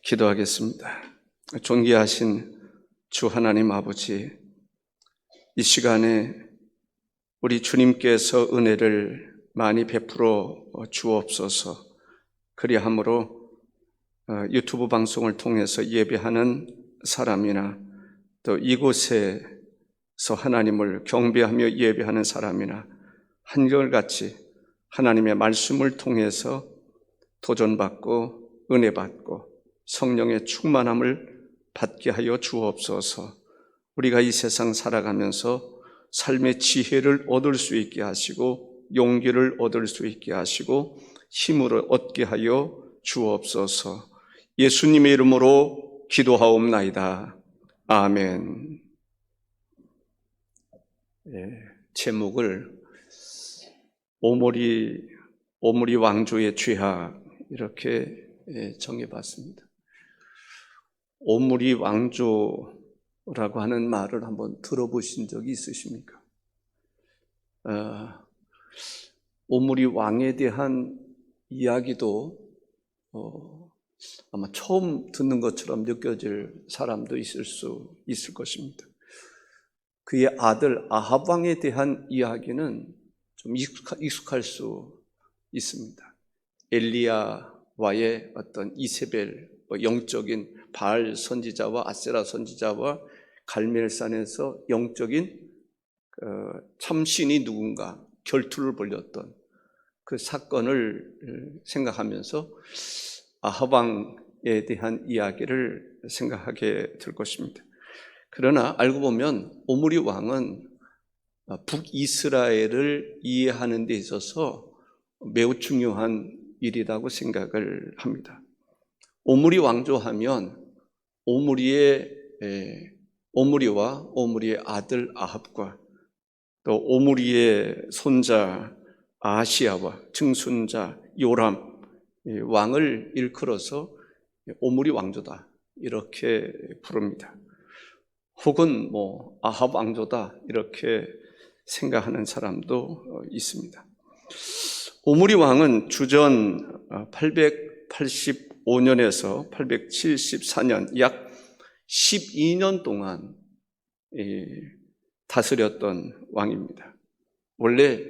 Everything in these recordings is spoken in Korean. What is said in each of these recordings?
기도하겠습니다. 존귀하신 주 하나님 아버지, 이 시간에 우리 주님께서 은혜를 많이 베풀어 주옵소서. 그리함으로 유튜브 방송을 통해서 예배하는 사람이나 또 이곳에서 하나님을 경배하며 예배하는 사람이나 한결같이 하나님의 말씀을 통해서 도전받고 은혜받고 성령의 충만함을 받게 하여 주옵소서. 우리가 이 세상 살아가면서 삶의 지혜를 얻을 수 있게 하시고 용기를 얻을 수 있게 하시고 힘을 얻게 하여 주옵소서. 예수님의 이름으로 기도하옵나이다. 아멘. 제목을 오므리 왕조의 죄악 이렇게 정해봤습니다. 오므리 왕조라고 하는 말을 한번 들어보신 적이 있으십니까? 오므리 왕에 대한 이야기도 아마 처음 듣는 것처럼 느껴질 사람도 있을 것입니다. 그의 아들 아합 왕에 대한 이야기는 좀 익숙할 수 있습니다. 엘리야와의 어떤 이세벨, 영적인 바알 선지자와 아세라 선지자와 갈멜산에서 영적인 참신이 누군가 결투를 벌였던 그 사건을 생각하면서 아합 왕에 대한 이야기를 생각하게 될 것입니다. 그러나 알고 보면 오므리 왕은 북이스라엘을 이해하는 데 있어서 매우 중요한 일이라고 생각을 합니다. 오므리 왕조하면 오므리와 오므리의 아들 아합과 또 오므리의 손자 아하시야와 증손자 요람 왕을 일컬어서 오므리 왕조다 이렇게 부릅니다. 혹은 아합 왕조다 이렇게 생각하는 사람도 있습니다. 오므리 왕은 주전 885년에서 874년 약 12년 동안 다스렸던 왕입니다. 원래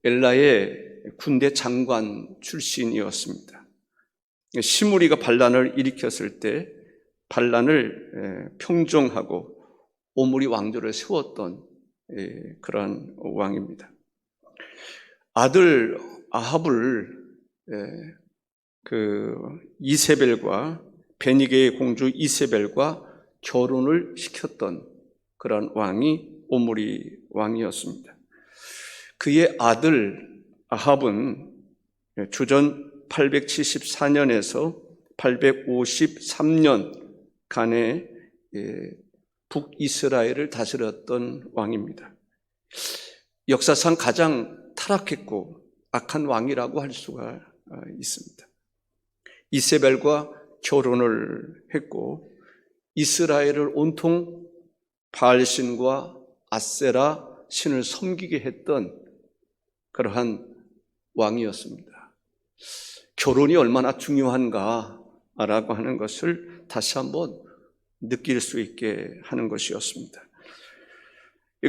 엘라의 군대 장관 출신이었습니다. 시므리가 반란을 일으켰을 때 반란을 평정하고 오므리 왕조를 세웠던 그런 왕입니다. 아들 아합을 이세벨과 베니게의 공주 이세벨과 결혼을 시켰던 그런 왕이 오므리 왕이었습니다. 그의 아들 아합은 주전 874년에서 853년간에 북이스라엘을 다스렸던 왕입니다. 역사상 가장 타락했고 악한 왕이라고 할 수가 있습니다. 이세벨과 결혼을 했고 이스라엘을 온통 바알신과 아세라 신을 섬기게 했던 그러한 왕이었습니다. 결혼이 얼마나 중요한가라고 하는 것을 다시 한번 느낄 수 있게 하는 것이었습니다.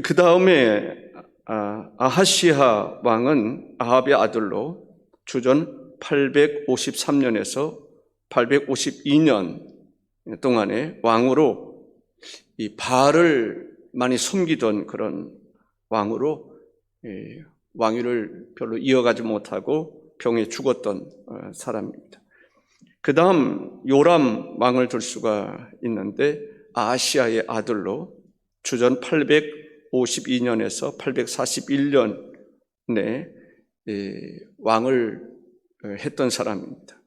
그 다음에 아하시야 왕은 아합의 아들로 주전 853년에서 852년 동안에 왕으로 이 바알을 많이 섬기던 그런 왕으로 왕위를 별로 이어가지 못하고 병에 죽었던 사람입니다. 그 다음 요람 왕을 들 수가 있는데 아하시야의 아들로 주전 852년에서 841년에 왕을 했던 사람입니다.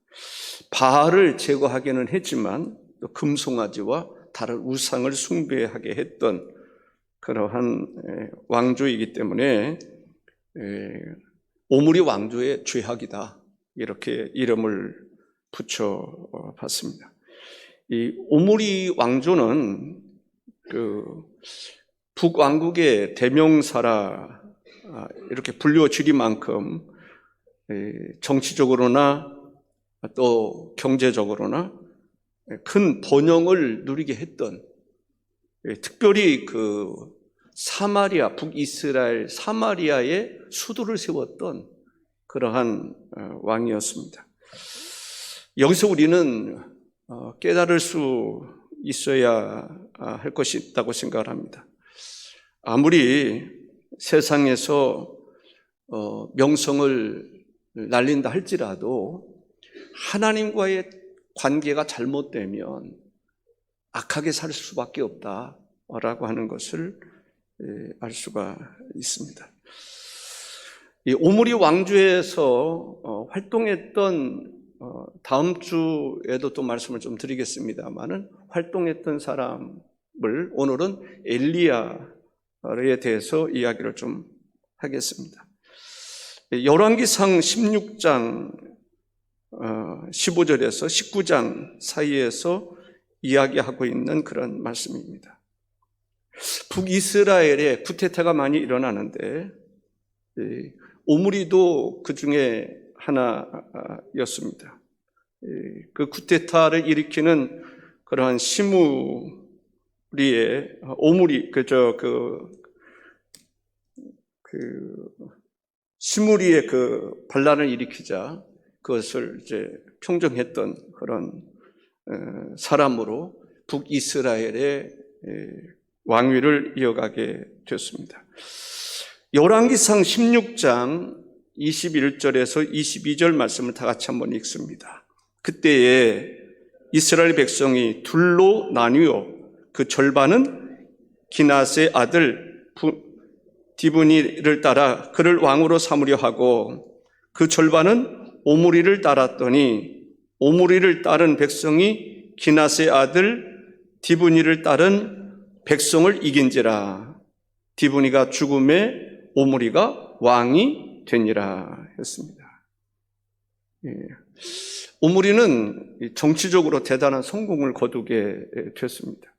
바알을 제거하기는 했지만 또 금송아지와 다른 우상을 숭배하게 했던 그러한 왕조이기 때문에 오므리 왕조의 죄악이다 이렇게 이름을 붙여봤습니다. 이 오므리 왕조는 북왕국의 대명사라 이렇게 불려지릴 만큼 정치적으로나 또 경제적으로나 큰 번영을 누리게 했던, 특별히 그 사마리아, 북이스라엘 사마리아에 수도를 세웠던 그러한 왕이었습니다. 여기서 우리는 깨달을 수 있어야 할 것이 있다고 생각을 합니다. 아무리 세상에서 명성을 날린다 할지라도 하나님과의 관계가 잘못되면 악하게 살 수밖에 없다라고 하는 것을 알 수가 있습니다. 이 오므리 왕조에서 활동했던, 다음 주에도 또 말씀을 좀 드리겠습니다만은, 활동했던 사람을 오늘은 엘리야에 대해서 이야기를 좀 하겠습니다. 열왕기상 16장 15절에서 19장 사이에서 이야기하고 있는 그런 말씀입니다. 북이스라엘에 쿠데타가 많이 일어나는데 오므리도 그 중에 하나였습니다. 그 쿠데타를 일으키는 그러한 시므리의 시므리의 그 반란을 일으키자 그것을 이제 평정했던 그런 사람으로 북이스라엘의 왕위를 이어가게 됐습니다. 열왕기상 16장 21절에서 22절 말씀을 다 같이 한번 읽습니다. 그때에 이스라엘 백성이 둘로 나뉘어 그 절반은 기낫의 아들 디브니를 따라 그를 왕으로 삼으려 하고, 그 절반은 오므리를 따랐더니 오므리를 따른 백성이 기낫의 아들 디브니를 따른 백성을 이긴지라. 디브니가 죽음에 오므리가 왕이 되니라 했습니다. 오므리는 정치적으로 대단한 성공을 거두게 됐습니다.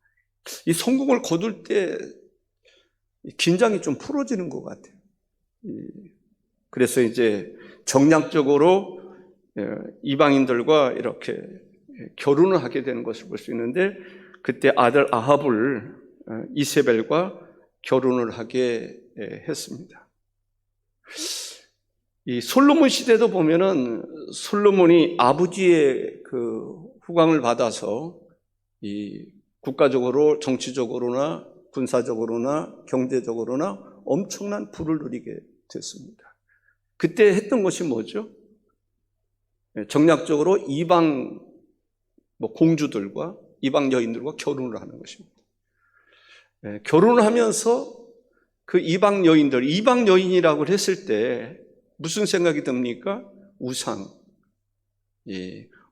이 성공을 거둘 때 긴장이 좀 풀어지는 것 같아요. 그래서 이제 정략적으로 이방인들과 이렇게 결혼을 하게 되는 것을 볼 수 있는데, 그때 아들 아합을 이세벨과 결혼을 하게 했습니다. 이 솔로몬 시대도 보면은 솔로몬이 아버지의 그 후광을 받아서 이 국가적으로, 정치적으로나 군사적으로나 경제적으로나 엄청난 부를 누리게 됐습니다. 그때 했던 것이 뭐죠? 정략적으로 이방 공주들과 이방 여인들과 결혼을 하는 것입니다. 결혼을 하면서 그 이방 여인이라고 했을 때 무슨 생각이 듭니까? 우상.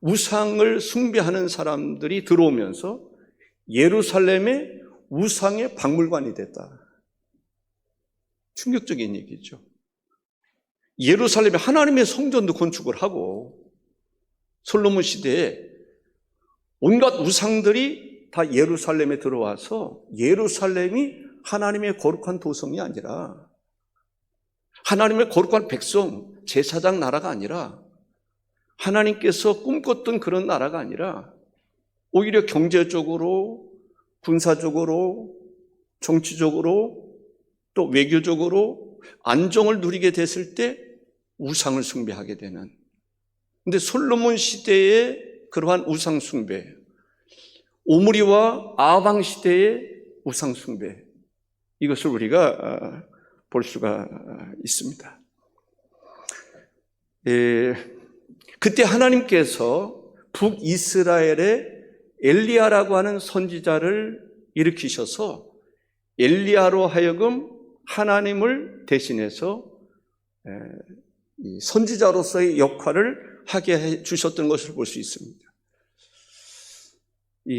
우상을 숭배하는 사람들이 들어오면서 예루살렘의 우상의 박물관이 됐다. 충격적인 얘기죠. 예루살렘에 하나님의 성전도 건축을 하고, 솔로몬 시대에 온갖 우상들이 다 예루살렘에 들어와서 예루살렘이 하나님의 거룩한 도성이 아니라, 하나님의 거룩한 백성, 제사장 나라가 아니라, 하나님께서 꿈꿨던 그런 나라가 아니라 오히려 경제적으로, 군사적으로, 정치적으로, 또 외교적으로 안정을 누리게 됐을 때 우상을 숭배하게 되는. 근데 솔로몬 시대의 그러한 우상 숭배, 오므리와 아방 시대의 우상 숭배, 이것을 우리가 볼 수가 있습니다. 그때 하나님께서 북이스라엘에 엘리야라고 하는 선지자를 일으키셔서 엘리야로 하여금 하나님을 대신해서 선지자로서의 역할을 하게 해 주셨던 것을 볼 수 있습니다.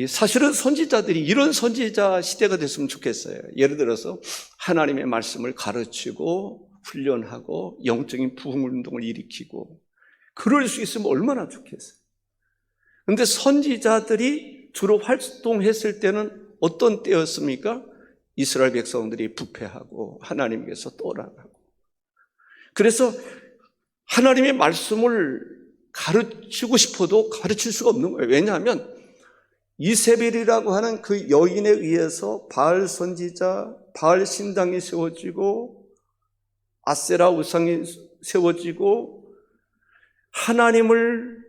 사실은 선지자들이 이런 선지자 시대가 됐으면 좋겠어요. 예를 들어서 하나님의 말씀을 가르치고 훈련하고 영적인 부흥운동을 일으키고, 그럴 수 있으면 얼마나 좋겠어요. 그런데 선지자들이 주로 활동했을 때는 어떤 때였습니까? 이스라엘 백성들이 부패하고 하나님께서 떠나가고, 그래서 하나님의 말씀을 가르치고 싶어도 가르칠 수가 없는 거예요. 왜냐하면 이세벨이라고 하는 그 여인에 의해서 바알 선지자, 바알 신당이 세워지고 아세라 우상이 세워지고 하나님을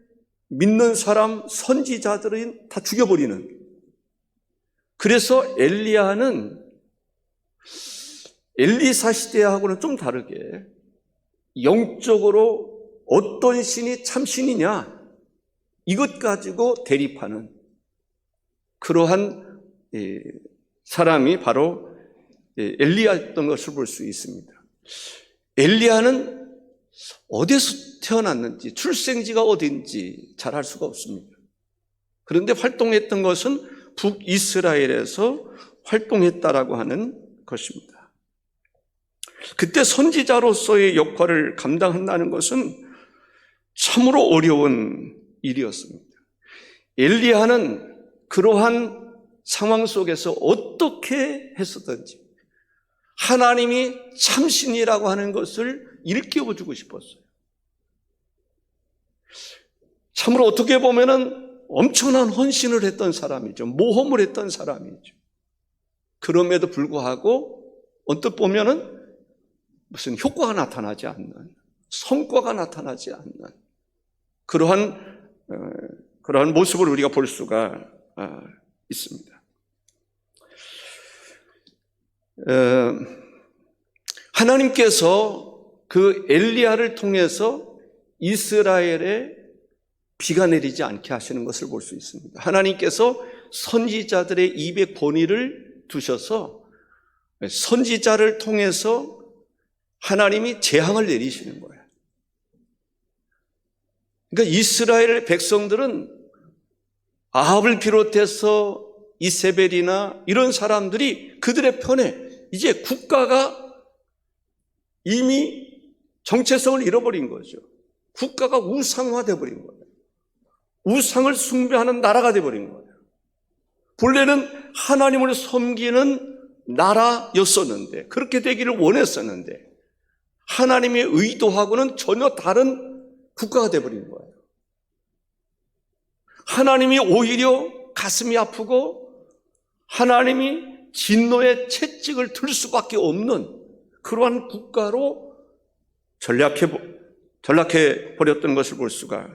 믿는 사람 선지자들은 다 죽여버리는. 그래서 엘리야는 엘리사 시대하고는 좀 다르게 영적으로 어떤 신이 참신이냐 이것 가지고 대립하는 그러한 사람이 바로 엘리야였던 것을 볼 수 있습니다. 엘리야는 어디서 태어났는지 출생지가 어딘지 잘 알 수가 없습니다. 그런데 활동했던 것은 북이스라엘에서 활동했다라고 하는 것입니다. 그때 선지자로서의 역할을 감당한다는 것은 참으로 어려운 일이었습니다. 엘리야는 그러한 상황 속에서 어떻게 했었던지 하나님이 참신이라고 하는 것을 일깨워주고 싶었어요. 참으로 어떻게 보면은 엄청난 헌신을 했던 사람이죠. 모험을 했던 사람이죠. 그럼에도 불구하고 언뜻 보면은 무슨 효과가 나타나지 않는, 성과가 나타나지 않는 그러한 모습을 우리가 볼 수가 있습니다. 하나님께서 그 엘리야를 통해서 이스라엘에 비가 내리지 않게 하시는 것을 볼 수 있습니다. 하나님께서 선지자들의 입에 권위를 두셔서 선지자를 통해서 하나님이 재앙을 내리시는 거예요. 그러니까 이스라엘 백성들은 아합을 비롯해서 이세벨이나 이런 사람들이 그들의 편에 이제 국가가 이미 정체성을 잃어버린 거죠. 국가가 우상화되어 버린 거예요. 우상을 숭배하는 나라가 되어버린 거예요. 본래는 하나님을 섬기는 나라였었는데, 그렇게 되기를 원했었는데 하나님의 의도하고는 전혀 다른 국가가 되어버린 거예요. 하나님이 오히려 가슴이 아프고 하나님이 진노의 채찍을 들 수밖에 없는 그러한 국가로 전락해 버렸던 것을 볼 수가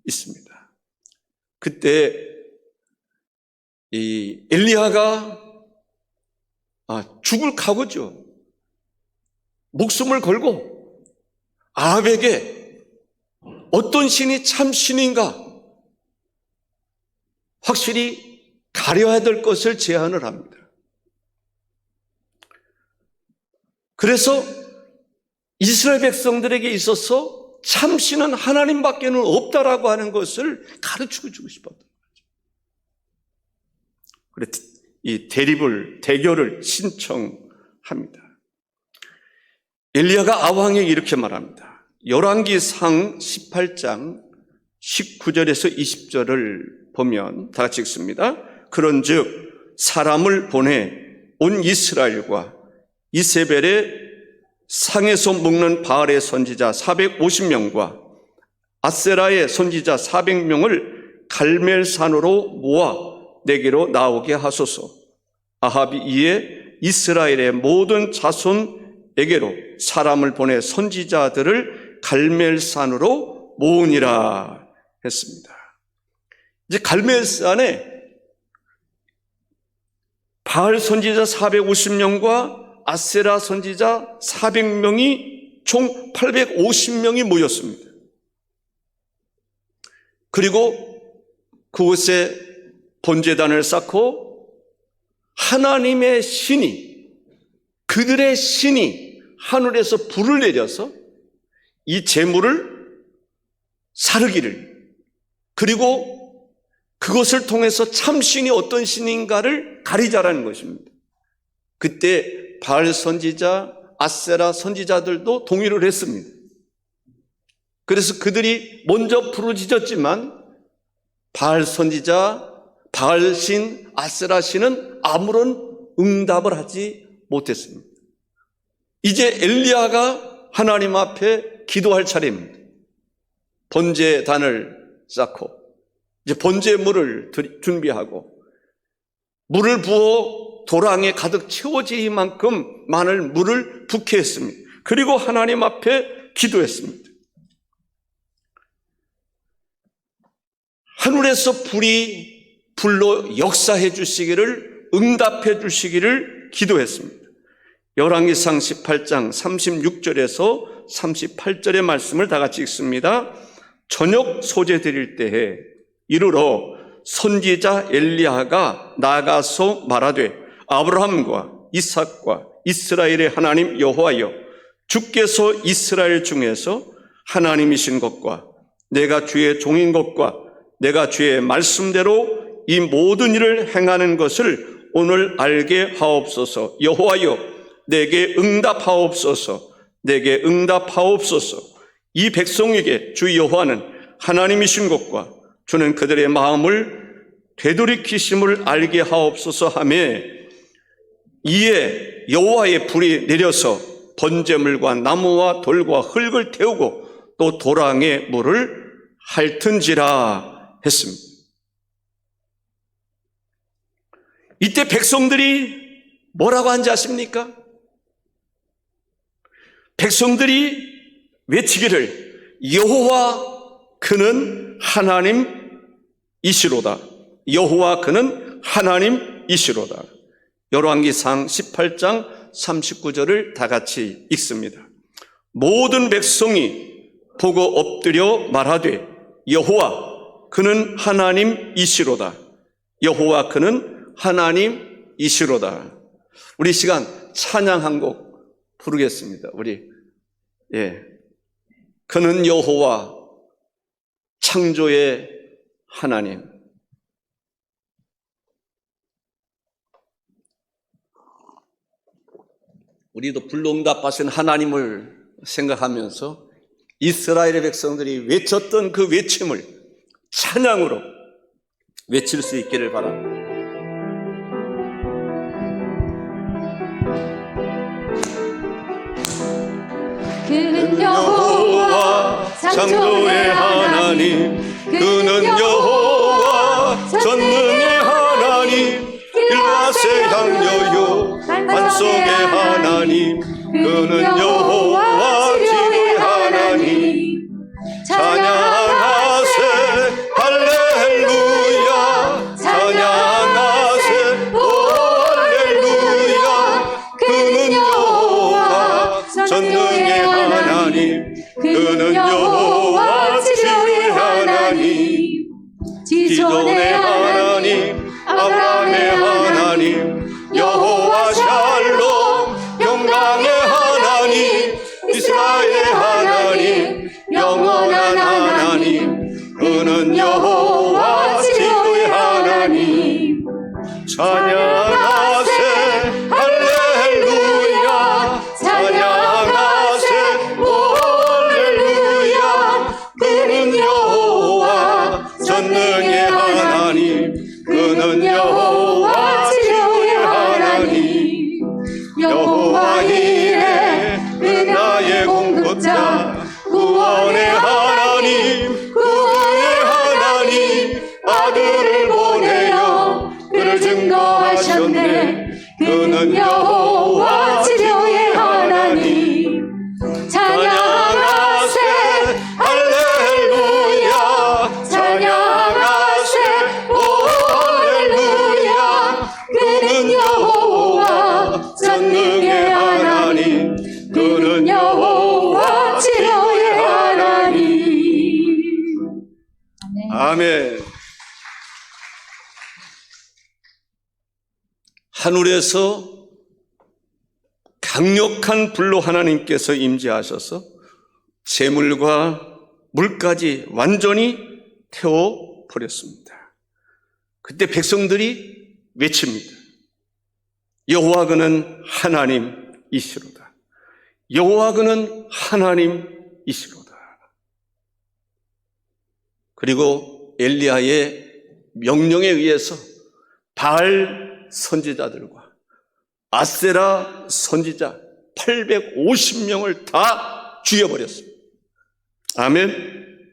있습니다. 그때 이 엘리야가 죽을 각오죠. 목숨을 걸고 아합에게 어떤 신이 참 신인가 확실히 가려야 될 것을 제안을 합니다. 그래서 이스라엘 백성들에게 있어서 참신은 하나님밖에는 없다라고 하는 것을 가르치고 주고 싶었던 거죠. 그래서 이 대결을 신청합니다. 엘리야가 아왕에게 이렇게 말합니다. 열왕기상 18장 19절에서 20절을 보면 다 같이 읽습니다. 그런즉 사람을 보내 온 이스라엘과 이세벨의 상에서 먹는 바알의 선지자 450명과 아세라의 선지자 400명을 갈멜산으로 모아 내게로 나오게 하소서. 아합이 이에 이스라엘의 모든 자손에게로 사람을 보내 선지자들을 갈멜산으로 모으니라 했습니다. 이제 갈멜산에 바알 선지자 450명과 아세라 선지자 400명이 총 850명이 모였습니다. 그리고 그곳에 번제단을 쌓고 하나님의 신이, 그들의 신이 하늘에서 불을 내려서 이 제물을 사르기를, 그리고 그것을 통해서 참신이 어떤 신인가를 가리자라는 것입니다. 그때 바알 선지자, 아세라 선지자들도 동의를 했습니다. 그래서 그들이 먼저 부르짖었지만 바알 선지자, 바알 신, 아세라 신은 아무런 응답을 하지 못했습니다. 이제 엘리야가 하나님 앞에 기도할 차례입니다. 번제단을 쌓고 이제 번제물을 준비하고 물을 부어 도랑에 가득 채워질 만큼 많은 물을 붓게 했습니다. 그리고 하나님 앞에 기도했습니다. 하늘에서 불로 역사해 주시기를, 응답해 주시기를 기도했습니다. 열왕기상 18장 36절에서 38절의 말씀을 다 같이 읽습니다. 저녁 소재 드릴 때에 이르러 선지자 엘리야가 나가서 말하되 아브라함과 이삭과 이스라엘의 하나님 여호와여, 주께서 이스라엘 중에서 하나님이신 것과 내가 주의 종인 것과 내가 주의 말씀대로 이 모든 일을 행하는 것을 오늘 알게 하옵소서. 여호와여, 내게 응답하옵소서. 내게 응답하옵소서. 이 백성에게 주 여호와는 하나님이신 것과 주는 그들의 마음을 되돌이키심을 알게 하옵소서 하며, 이에 여호와의 불이 내려서 번제물과 나무와 돌과 흙을 태우고 또 도랑에 물을 핥은지라 했습니다. 이때 백성들이 뭐라고 한지 아십니까? 백성들이 외치기를 여호와 그는 하나님이시로다. 여호와 그는 하나님이시로다. 열왕기상 18장 39절을 다 같이 읽습니다. 모든 백성이 보고 엎드려 말하되 여호와 그는 하나님이시로다. 여호와 그는 하나님이시로다. 우리 시간 찬양 한 곡 부르겠습니다. 그는 여호와 창조의 하나님. 우리도 불응답하신 하나님을 생각하면서 이스라엘의 백성들이 외쳤던 그 외침을 찬양으로 외칠 수 있기를 바랍니다. 그는 여호와 창조의 하나님, 그는 여호와 전능의 하나님, 길앗의 향료요 반석의 하나님, 그는 여호와 치료의 하나님. 찬양하세 할렐루야, 찬양하세 오 할렐루야. 그는 여호와 전능의 하나님, 그는 여호와 치료의 하나님. 지존의 하나님, 아브라함의 하나님, 여호와 샬롬 영광의 하나님, 이스라엘의 하나님, 영원한 하나님, 그는 여호와 치료의 하나님. 찬양하세 할렐루야, 찬양하세 오 할렐루야. 그는 여호와 전능의 하나님, 그는 여호와 치료의 하나님. 여호와 이레 은하의 공급자, 구원의 하나님, 구원의 하나님. 아들을 보내어 그를 증거하셨네. 그는 여호와 치료의 하나님. 찬양하세 할렐루야, 찬양하세 오 할렐루야. 그는 여호와 전능의 하나님, 그는 여호와 치료의 하나님. 아멘. 하늘에서 강력한 불로 하나님께서 임재하셔서 재물과 물까지 완전히 태워버렸습니다. 그때 백성들이 외칩니다. 여호와 그는 하나님이시로다. 여호와 그는 하나님이시로다. 그리고 엘리야의 명령에 의해서 바알 선지자들과 아세라 선지자 850명을 다 죽여버렸습니다. 아멘.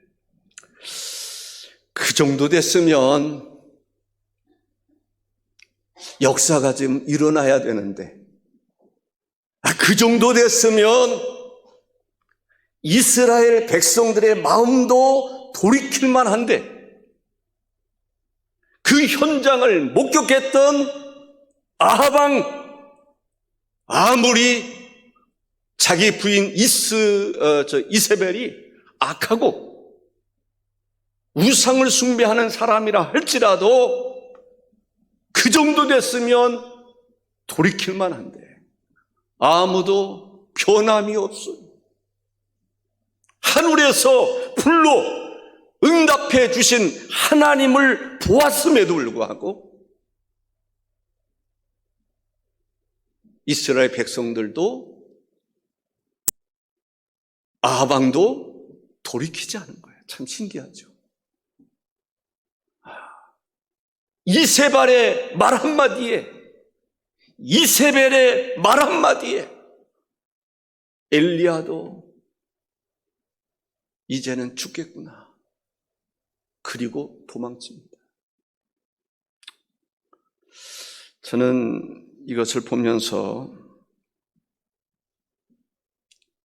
그 정도 됐으면 역사가 지금 일어나야 되는데, 그 정도 됐으면 이스라엘 백성들의 마음도 돌이킬만 한데, 그 현장을 목격했던 아합 왕, 아무리 자기 부인 이세벨이 악하고 우상을 숭배하는 사람이라 할지라도 그 정도 됐으면 돌이킬만 한데 아무도 변함이 없어요. 하늘에서 불로 응답해 주신 하나님을 보았음에도 불구하고 이스라엘 백성들도 아합 왕도 돌이키지 않은 거예요. 참 신기하죠. 이세벨의 말 한마디에 엘리야도 이제는 죽겠구나. 그리고 도망칩니다. 저는 이것을 보면서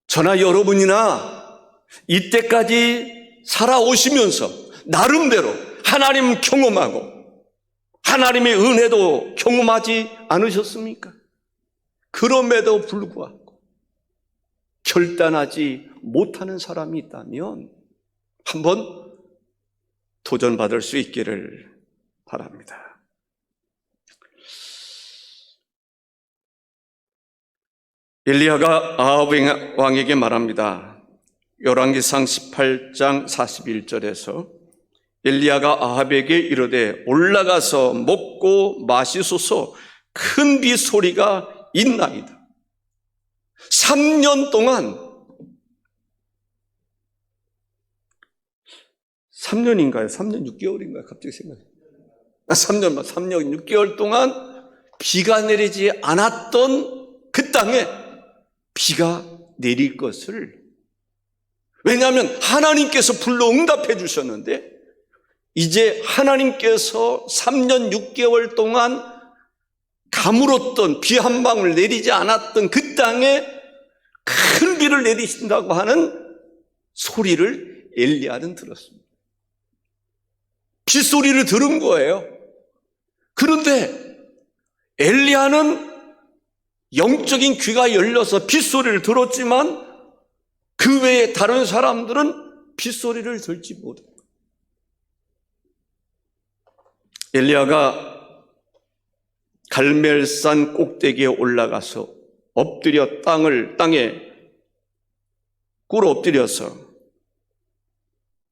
저나 여러분이나 이때까지 살아오시면서 나름대로 하나님 경험하고 하나님의 은혜도 경험하지 않으셨습니까? 그럼에도 불구하고 결단하지 못하는 사람이 있다면 한번 도전받을 수 있기를 바랍니다. 엘리야가 아합 왕에게 말합니다. 열왕기상 18장 41절에서 엘리야가 아합에게 이르되 올라가서 먹고 마시소서, 큰 비소리가 있나이다. 3년 동안 3년인가요? 3년 6개월인가요? 갑자기 생각이 3년 6개월 동안 비가 내리지 않았던 그 땅에 비가 내릴 것을, 왜냐하면 하나님께서 불러 응답해 주셨는데 이제 하나님께서 3년 6개월 동안 가물었던 비 한 방울 내리지 않았던 그 땅에 큰 비를 내리신다고 하는 소리를 엘리야는 들었습니다. 빗소리를 들은 거예요. 그런데 엘리야는 영적인 귀가 열려서 빗소리를 들었지만 그 외에 다른 사람들은 빗소리를 들지 못해요. 엘리야가 갈멜산 꼭대기에 올라가서 엎드려 땅에 꿇어 엎드려서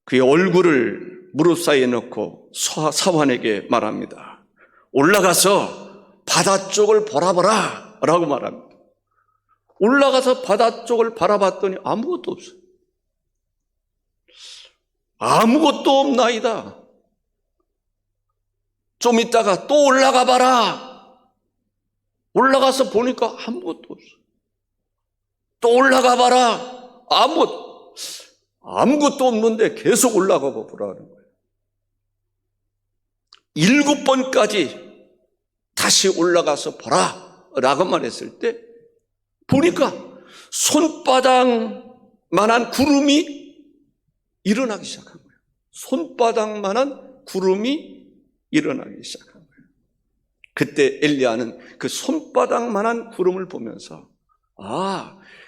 그의 얼굴을 무릎 사이에 넣고 사환에게 말합니다. 올라가서 바다 쪽을 바라봐라 라고 말합니다. 올라가서 바다 쪽을 바라봤더니 아무것도 없어요. 아무것도 없나이다. 좀 있다가 또 올라가 봐라. 올라가서 보니까 아무것도 없어요. 또 올라가 봐라. 아무것도 없는데 계속 올라가 보라는 거예요. 7번까지 다시 올라가서 보라 라고 말했을 때 보니까 손바닥만한 구름이 일어나기 시작한 거예요. 손바닥만한 구름이 일어나기 시작한 거예요. 그때 엘리야는 그 손바닥만한 구름을 보면서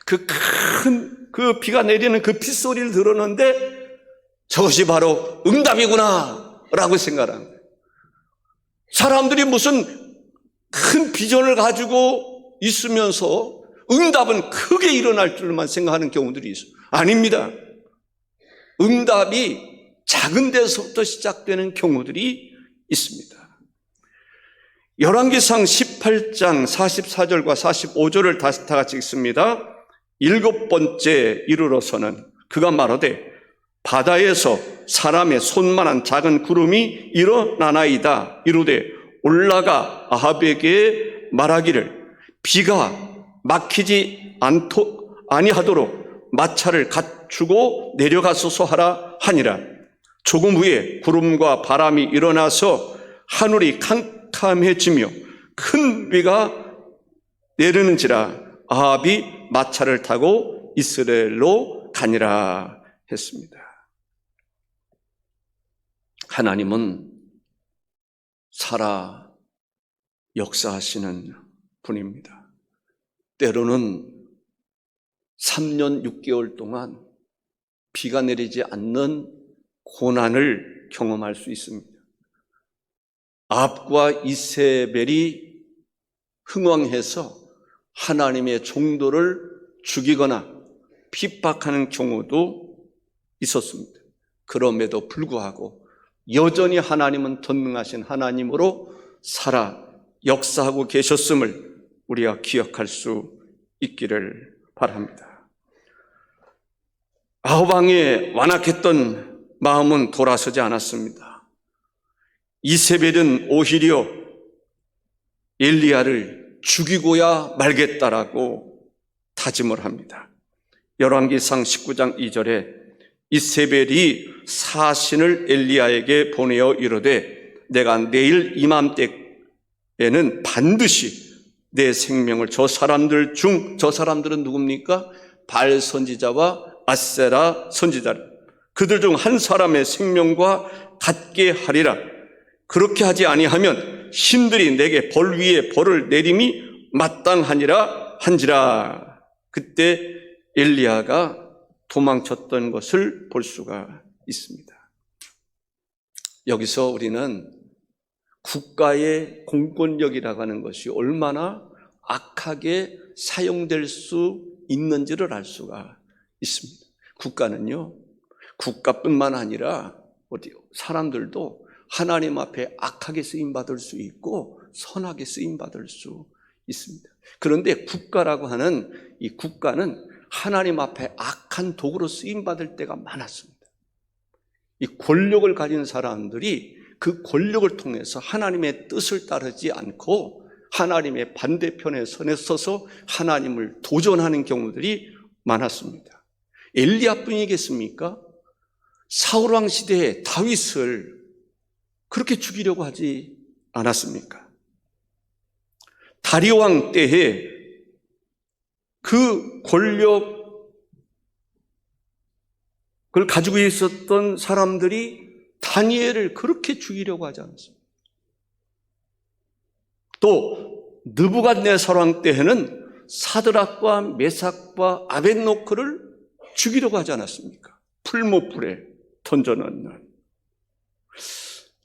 그 비가 내리는 그 빗소리를 들었는데 저것이 바로 응답이구나 라고 생각한 거예요. 사람들이 무슨 큰 비전을 가지고 있으면서 응답은 크게 일어날 줄만 생각하는 경우들이 있어요. 아닙니다. 응답이 작은 데서부터 시작되는 경우들이 있습니다. 열왕기상 18장 44절과 45절을 다 같이 읽습니다. 7번째 이르러서는 그가 말하되 바다에서 사람의 손만한 작은 구름이 일어나나이다. 이르되 올라가 아합에게 말하기를 비가 막히지 아니하도록 마차를 갖추고 내려가소서 하라 하니라. 조금 후에 구름과 바람이 일어나서 하늘이 캄캄해지며 큰 비가 내리는지라 아합이 마차를 타고 이스라엘로 가니라 했습니다. 하나님은 살아 역사하시는 분입니다. 때로는 3년 6개월 동안 비가 내리지 않는 고난을 경험할 수 있습니다. 아합과 이세벨이 흥왕해서 하나님의 종도를 죽이거나 핍박하는 경우도 있었습니다. 그럼에도 불구하고 여전히 하나님은 전능하신 하나님으로 살아 역사하고 계셨음을 우리가 기억할 수 있기를 바랍니다. 아합 왕의 완악했던 마음은 돌아서지 않았습니다. 이세벨은 오히려 엘리야를 죽이고야 말겠다라고 다짐을 합니다. 열왕기상 19장 2절에 이세벨이 사신을 엘리야에게 보내어 이르되 내가 내일 이맘때에는 반드시 내 생명을 저 사람들은 누굽니까? 바알 선지자와 아세라 선지자 그들 중 한 사람의 생명과 같게 하리라. 그렇게 하지 아니하면 신들이 내게 벌 위에 벌을 내림이 마땅하니라 한지라. 그때 엘리야가 도망쳤던 것을 볼 수가 있습니다. 여기서 우리는 국가의 공권력이라고 하는 것이 얼마나 악하게 사용될 수 있는지를 알 수가 있습니다. 국가는요, 국가뿐만 아니라 사람들도 하나님 앞에 악하게 쓰임받을 수 있고 선하게 쓰임받을 수 있습니다. 그런데 국가라고 하는 이 국가는 하나님 앞에 악한 도구로 쓰임받을 때가 많았습니다. 이 권력을 가진 사람들이 그 권력을 통해서 하나님의 뜻을 따르지 않고 하나님의 반대편에 선에 서서 하나님을 도전하는 경우들이 많았습니다. 엘리야뿐이겠습니까? 사울왕 시대에 다윗을 그렇게 죽이려고 하지 않았습니까? 다리오왕 때에 그 권력을 가지고 있었던 사람들이 다니엘을 그렇게 죽이려고 하지 않았습니다. 또 느부갓네살 왕 때에는 사드락과 메삭과 아벳노크를 죽이려고 하지 않았습니까? 풀무불에 던져넣는.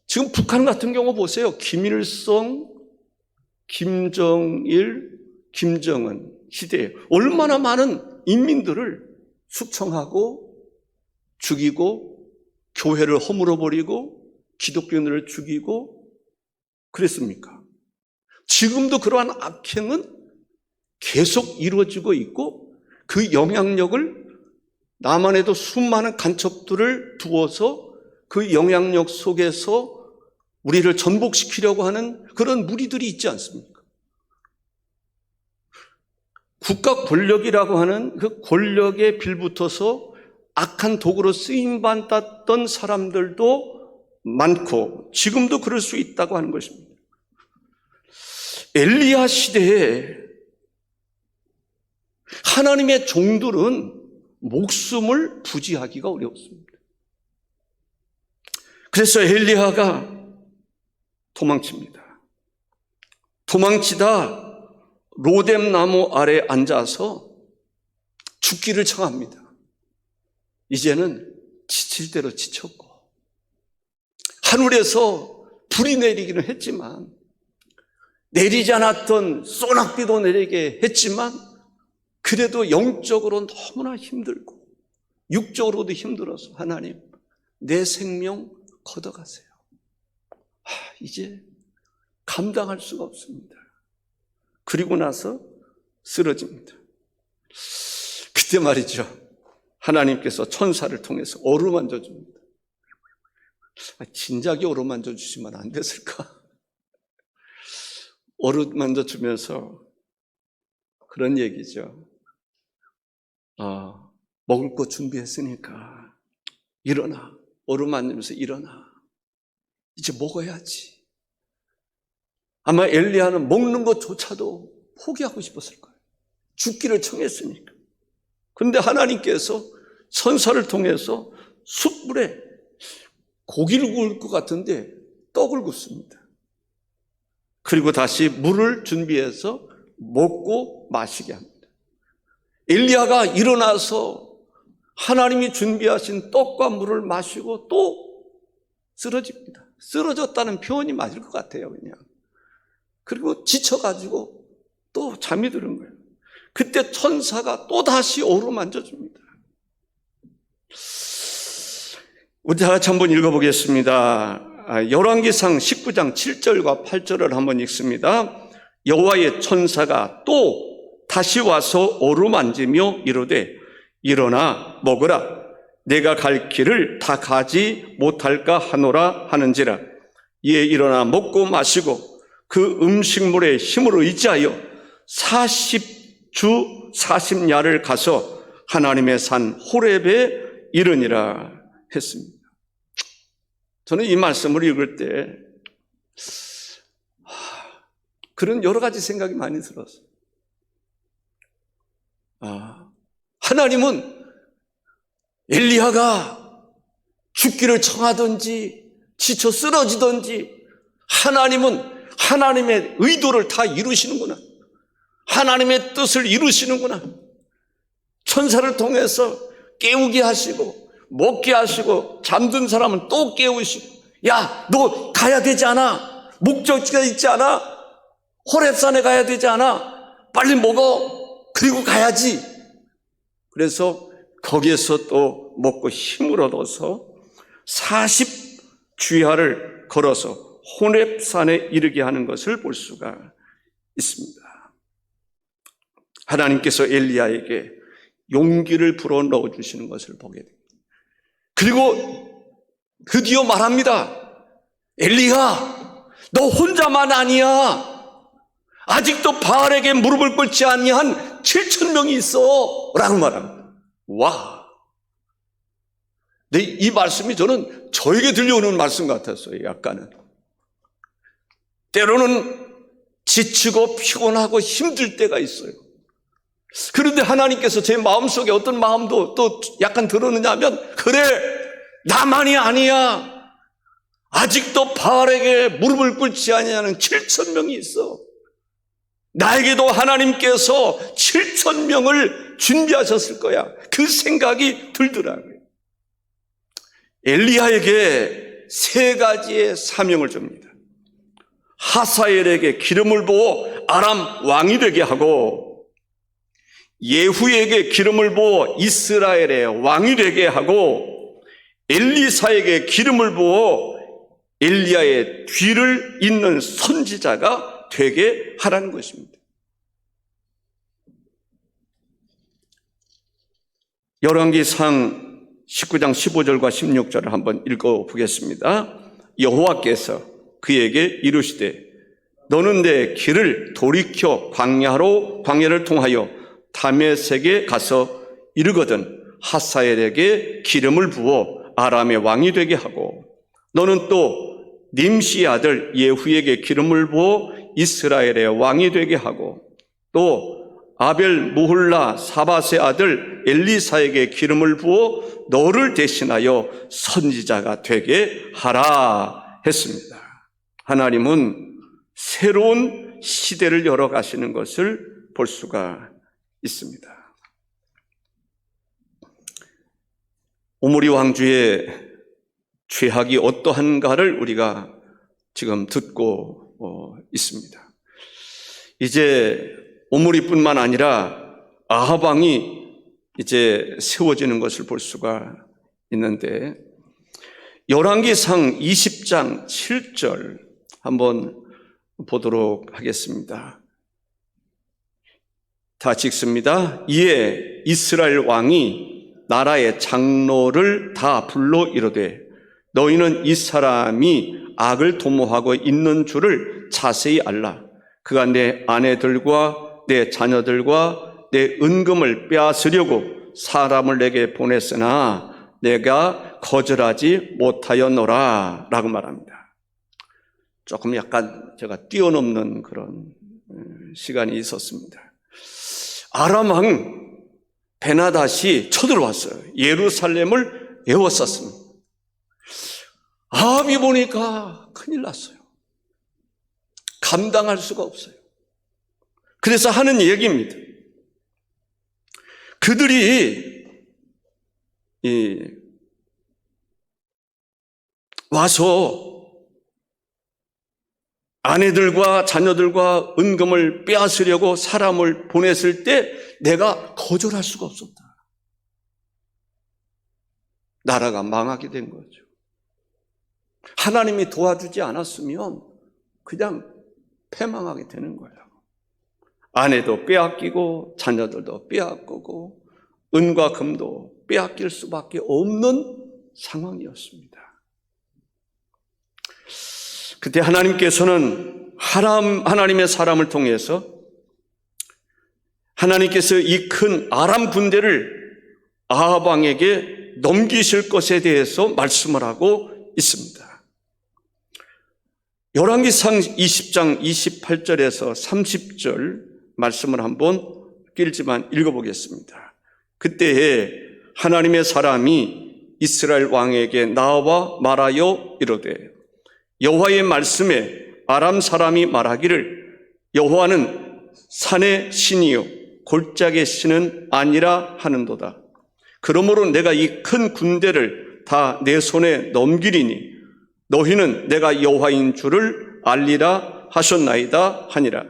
지금 북한 같은 경우 보세요. 김일성, 김정일, 김정은 시대에 얼마나 많은 인민들을 숙청하고 죽이고 교회를 허물어버리고 기독교인들을 죽이고 그랬습니까? 지금도 그러한 악행은 계속 이루어지고 있고 그 영향력을 남한에도 수많은 간첩들을 두어서 그 영향력 속에서 우리를 전복시키려고 하는 그런 무리들이 있지 않습니까? 국가 권력이라고 하는 그 권력에 빌붙어서 악한 도구로 쓰임받았던 사람들도 많고 지금도 그럴 수 있다고 하는 것입니다. 엘리야 시대에 하나님의 종들은 목숨을 부지하기가 어려웠습니다. 그래서 엘리야가 도망칩니다. 도망치다 로뎀 나무 아래 앉아서 죽기를 청합니다. 이제는 지칠 대로 지쳤고 하늘에서 불이 내리기는 했지만 내리지 않았던 소낙비도 내리게 했지만 그래도 영적으로 너무나 힘들고 육적으로도 힘들어서 하나님 내 생명 걷어가세요. 이제 감당할 수가 없습니다. 그리고 나서 쓰러집니다. 그때 말이죠. 하나님께서 천사를 통해서 어루만져 줍니다. 진작에 어루만져 주시면 안 됐을까? 어루만져 주면서 그런 얘기죠. 먹을 거 준비했으니까 일어나. 어루만지면서 일어나. 이제 먹어야지. 아마 엘리야는 먹는 것조차도 포기하고 싶었을 거예요. 죽기를 청했으니까. 그런데 하나님께서 선사를 통해서 숯불에 고기를 구울 것 같은데 떡을 굽습니다. 그리고 다시 물을 준비해서 먹고 마시게 합니다. 엘리야가 일어나서 하나님이 준비하신 떡과 물을 마시고 또 쓰러집니다. 쓰러졌다는 표현이 맞을 것 같아요, 그냥. 그리고 지쳐가지고 또 잠이 드는 거예요. 그때 천사가 또 다시 어루만져줍니다. 우리 다 같이 한번 읽어보겠습니다. 열왕기상 19장 7절과 8절을 한번 읽습니다. 여호와의 천사가 또 다시 와서 어루만지며 이르되 일어나 먹으라. 내가 갈 길을 다 가지 못할까 하노라 하는지라. 이에 일어나 먹고 마시고 그 음식물의 힘을 의지하여 40주 40야를 가서 하나님의 산 호렙에 이르니라 했습니다. 저는 이 말씀을 읽을 때 그런 여러 가지 생각이 많이 들었어요. 하나님은 엘리야가 죽기를 청하든지 지쳐 쓰러지든지 하나님은 하나님의 의도를 다 이루시는구나. 하나님의 뜻을 이루시는구나. 천사를 통해서 깨우게 하시고 먹게 하시고 잠든 사람은 또 깨우시고, 야, 너 가야 되지 않아? 목적지가 있지 않아? 호렙산에 가야 되지 않아? 빨리 먹어. 그리고 가야지. 그래서 거기에서 또 먹고 힘을 얻어서 40주야를 걸어서 호렙산에 이르게 하는 것을 볼 수가 있습니다. 하나님께서 엘리야에게 용기를 불어넣어 주시는 것을 보게 됩니다. 그리고 드디어 말합니다. 엘리야, 너 혼자만 아니야. 아직도 바알에게 무릎을 꿇지 아니한 7,000명이 있어 라고 말합니다. 와, 근데 이 말씀이 저는 저에게 들려오는 말씀 같았어요. 약간은 때로는 지치고 피곤하고 힘들 때가 있어요. 그런데 하나님께서 제 마음속에 어떤 마음도 또 약간 들었느냐 하면, 그래, 나만이 아니야. 아직도 바알에게 무릎을 꿇지 아니하는 7,000명이 있어. 나에게도 하나님께서 7,000명을 준비하셨을 거야. 그 생각이 들더라고요. 엘리야에게 3가지의 사명을 줍니다. 하사엘에게 기름을 부어 아람 왕이 되게 하고, 예후에게 기름을 부어 이스라엘의 왕이 되게 하고, 엘리사에게 기름을 부어 엘리야의 뒤를 잇는 선지자가 되게 하라는 것입니다. 열왕기상 19장 15절과 16절을 한번 읽어보겠습니다. 여호와께서 그에게 이르시되 너는 내 길을 돌이켜 광야를 통하여 다메섹에 가서 이르거든 하사엘에게 기름을 부어 아람의 왕이 되게 하고, 너는 또 님시의 아들 예후에게 기름을 부어 이스라엘의 왕이 되게 하고, 또 아벨 무홀라 사밧의 아들 엘리사에게 기름을 부어 너를 대신하여 선지자가 되게 하라 했습니다. 하나님은 새로운 시대를 열어가시는 것을 볼 수가 있습니다. 오므리 왕주의 죄악이 어떠한가를 우리가 지금 듣고 있습니다. 이제 오므리뿐만 아니라 아합 왕이 이제 세워지는 것을 볼 수가 있는데, 열왕기상 20장 7절 한번 보도록 하겠습니다. 다 읽습니다. 이에 이스라엘 왕이 나라의 장로를 다 불러 이르되 너희는 이 사람이 악을 도모하고 있는 줄을 자세히 알라. 그가 내 아내들과 내 자녀들과 내 은금을 빼앗으려고 사람을 내게 보냈으나 내가 거절하지 못하였노라 라고 말합니다. 조금 약간 제가 뛰어넘는 그런 시간이 있었습니다. 아람 왕 베나닷이 쳐들어왔어요. 예루살렘을 에워쌌습니다. 아합이 보니까 큰일 났어요. 감당할 수가 없어요. 그래서 하는 얘기입니다. 그들이 와서 아내들과 자녀들과 은금을 빼앗으려고 사람을 보냈을 때 내가 거절할 수가 없었다. 나라가 망하게 된 거죠. 하나님이 도와주지 않았으면 그냥 패망하게 되는 거예요. 아내도 빼앗기고 자녀들도 빼앗기고 은과 금도 빼앗길 수밖에 없는 상황이었습니다. 그때 하나님께서는 하나님의 사람을 통해서 하나님께서 이 큰 아람 군대를 아합 왕에게 넘기실 것에 대해서 말씀을 하고 있습니다. 열왕기상 20장 28절에서 30절 말씀을 한번 길지만 읽어보겠습니다. 그때에 하나님의 사람이 이스라엘 왕에게 나와 말하여 이르되 여호와의 말씀에 아람 사람이 말하기를 여호와는 산의 신이요 골짜기의 신은 아니라 하는도다. 그러므로 내가 이 큰 군대를 다 내 손에 넘기리니 너희는 내가 여호와인 줄을 알리라 하셨나이다 하니라.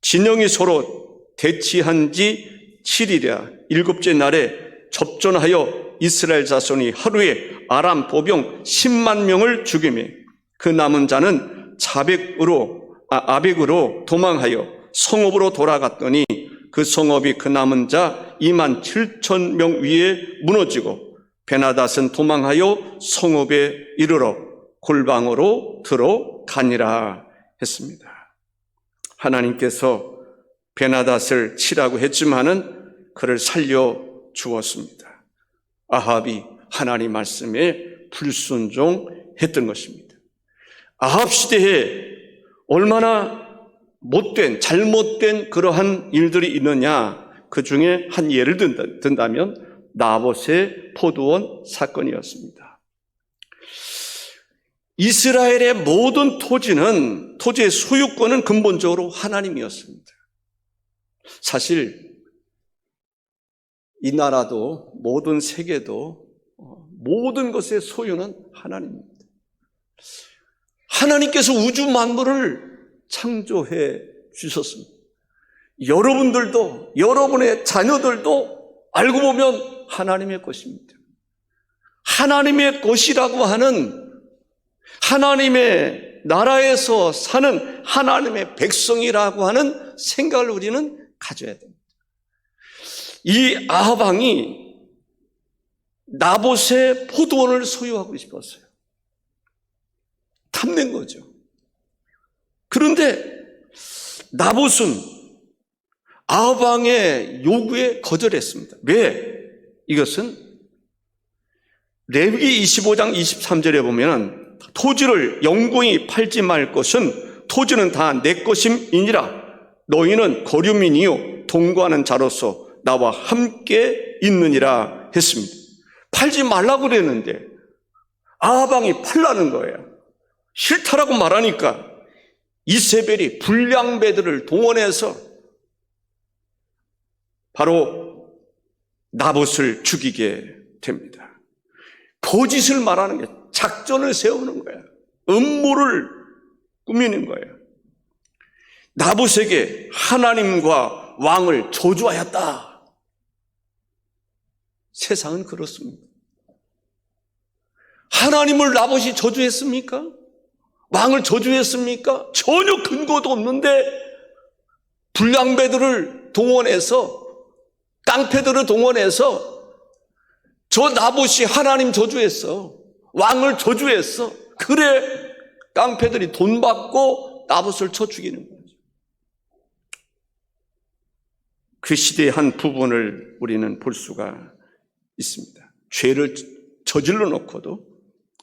진영이 서로 대치한 지 7일이라 7째 날에 접전하여 이스라엘 자손이 하루에 아람 보병 10만 명을 죽이매 그 남은 자는 아벡으로 도망하여 성읍으로 돌아갔더니 그 성읍이 그 남은 자 2만 7천 명 위에 무너지고 베나닷은 도망하여 성읍에 이르러 골방으로 들어가니라 했습니다. 하나님께서 베나닷을 치라고 했지만은 그를 살려 주었습니다. 아합이 하나님 말씀에 불순종했던 것입니다. 아합 시대에 얼마나 잘못된 그러한 일들이 있느냐, 그 중에 한 예를 든다면 나봇의 포도원 사건이었습니다. 이스라엘의 모든 토지의 소유권은 근본적으로 하나님이었습니다. 사실 이 나라도 모든 세계도 모든 것의 소유는 하나님입니다. 하나님께서 우주 만물을 창조해 주셨습니다. 여러분들도 여러분의 자녀들도 알고 보면 하나님의 것입니다. 하나님의 것이라고 하는 하나님의 나라에서 사는 하나님의 백성이라고 하는 생각을 우리는 가져야 됩니다. 이 아합 왕이 나봇의 포도원을 소유하고 싶었어요. 탐낸 거죠. 그런데 나봇은 아합 왕의 요구에 거절했습니다. 왜? 이것은 레위기 25장 23절에 보면 토지를 영공이 팔지 말 것은 토지는 다 내 것임이니라. 너희는 거류민이요 동거하는 자로서 나와 함께 있느니라 했습니다. 팔지 말라고 그랬는데 아합 왕이 팔라는 거예요. 싫다라고 말하니까 이세벨이 불량배들을 동원해서 바로 나봇을 죽이게 됩니다. 거짓을 말하는 게 작전을 세우는 거예요. 음모를 꾸미는 거예요. 나봇에게 하나님과 왕을 저주하였다. 세상은 그렇습니다. 하나님을 나봇이 저주했습니까? 왕을 저주했습니까? 전혀 근거도 없는데 불량배들을 동원해서 깡패들을 동원해서 저 나봇이 하나님 저주했어. 왕을 저주했어. 그래 깡패들이 돈 받고 나봇을 쳐 죽이는 거죠. 그 시대의 한 부분을 우리는 볼 수가 있습니다. 죄를 저질러 놓고도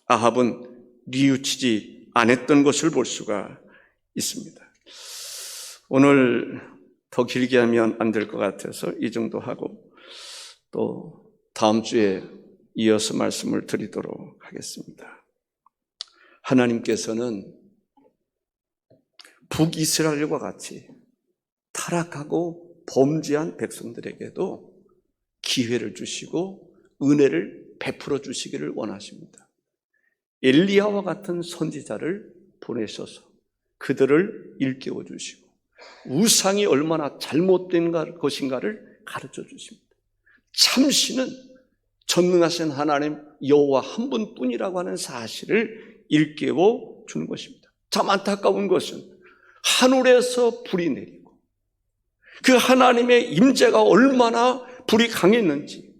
아합은 뉘우치지 안 했던 것을 볼 수가 있습니다. 오늘 더 길게 하면 안 될 것 같아서 이 정도 하고 또 다음 주에 이어서 말씀을 드리도록 하겠습니다. 하나님께서는 북이스라엘과 같이 타락하고 범죄한 백성들에게도 기회를 주시고 은혜를 베풀어 주시기를 원하십니다. 엘리야와 같은 선지자를 보내셔서 그들을 일깨워 주시고 우상이 얼마나 잘못된 것인가를 가르쳐 주십니다. 참신은 전능하신 하나님 여호와 한 분뿐이라고 하는 사실을 일깨워 주는 것입니다. 참 안타까운 것은 하늘에서 불이 내리고 그 하나님의 임재가 얼마나 불이 강했는지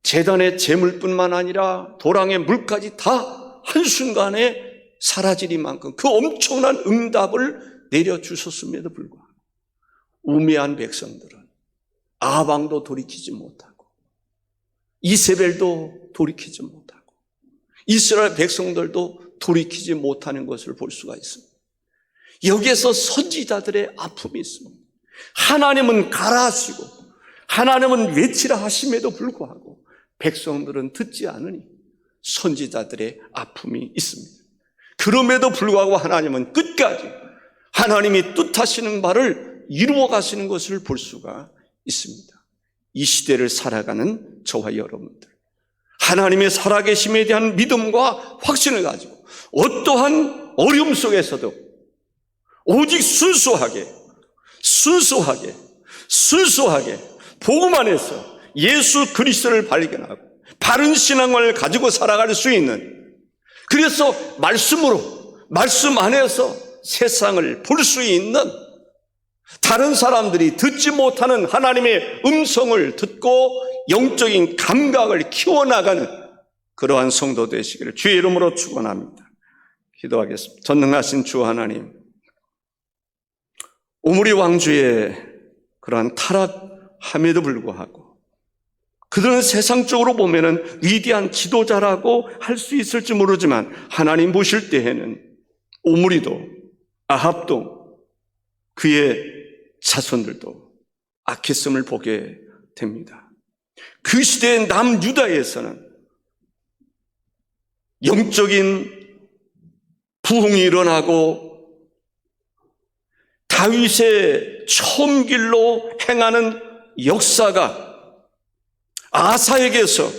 제단의 제물뿐만 아니라 도랑의 물까지 다 한순간에 사라지리만큼 그 엄청난 응답을 내려주셨음에도 불구하고 우매한 백성들은 아방도 돌이키지 못하고 이세벨도 돌이키지 못하고 이스라엘 백성들도 돌이키지 못하는 것을 볼 수가 있습니다. 여기에서 선지자들의 아픔이 있습니다. 하나님은 가라 하시고 하나님은 외치라 하심에도 불구하고 백성들은 듣지 않으니 선지자들의 아픔이 있습니다. 그럼에도 불구하고 하나님은 끝까지 하나님이 뜻하시는 바를 이루어 가시는 것을 볼 수가 있습니다. 이 시대를 살아가는 저와 여러분들, 하나님의 살아계심에 대한 믿음과 확신을 가지고 어떠한 어려움 속에서도 오직 순수하게 복음 안에서 예수 그리스도를 발견하고 바른 신앙을 가지고 살아갈 수 있는, 그래서 말씀 안에서 세상을 볼 수 있는, 다른 사람들이 듣지 못하는 하나님의 음성을 듣고 영적인 감각을 키워나가는 그러한 성도 되시기를 주의 이름으로 축원합니다. 기도하겠습니다. 전능하신 주 하나님, 오므리 왕조의 그러한 타락함에도 불구하고 그들은 세상적으로 보면은 위대한 지도자라고 할 수 있을지 모르지만 하나님 보실 때에는 오므리도 아합도 그의 자손들도 악했음을 보게 됩니다. 그 시대의 남유다에서는 영적인 부흥이 일어나고 다윗의 처음 길로 행하는 역사가 아사에게서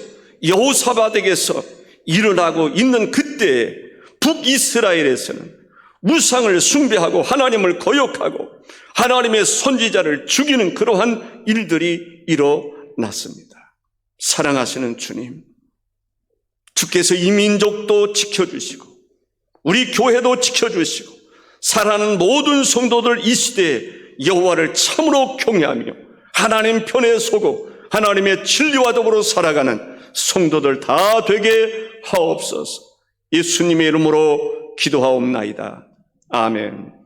여호사밧에게서 일어나고 있는 그때에 북이스라엘에서는 우상을 숭배하고 하나님을 거역하고 하나님의 선지자를 죽이는 그러한 일들이 일어났습니다. 사랑하시는 주님, 주께서 이 민족도 지켜주시고 우리 교회도 지켜주시고 살아가는 모든 성도들 이 시대에 여호와를 참으로 경외하며 하나님 편에 서고 하나님의 진리와 더불어 살아가는 성도들 다 되게 하옵소서. 예수님의 이름으로 기도하옵나이다. 아멘.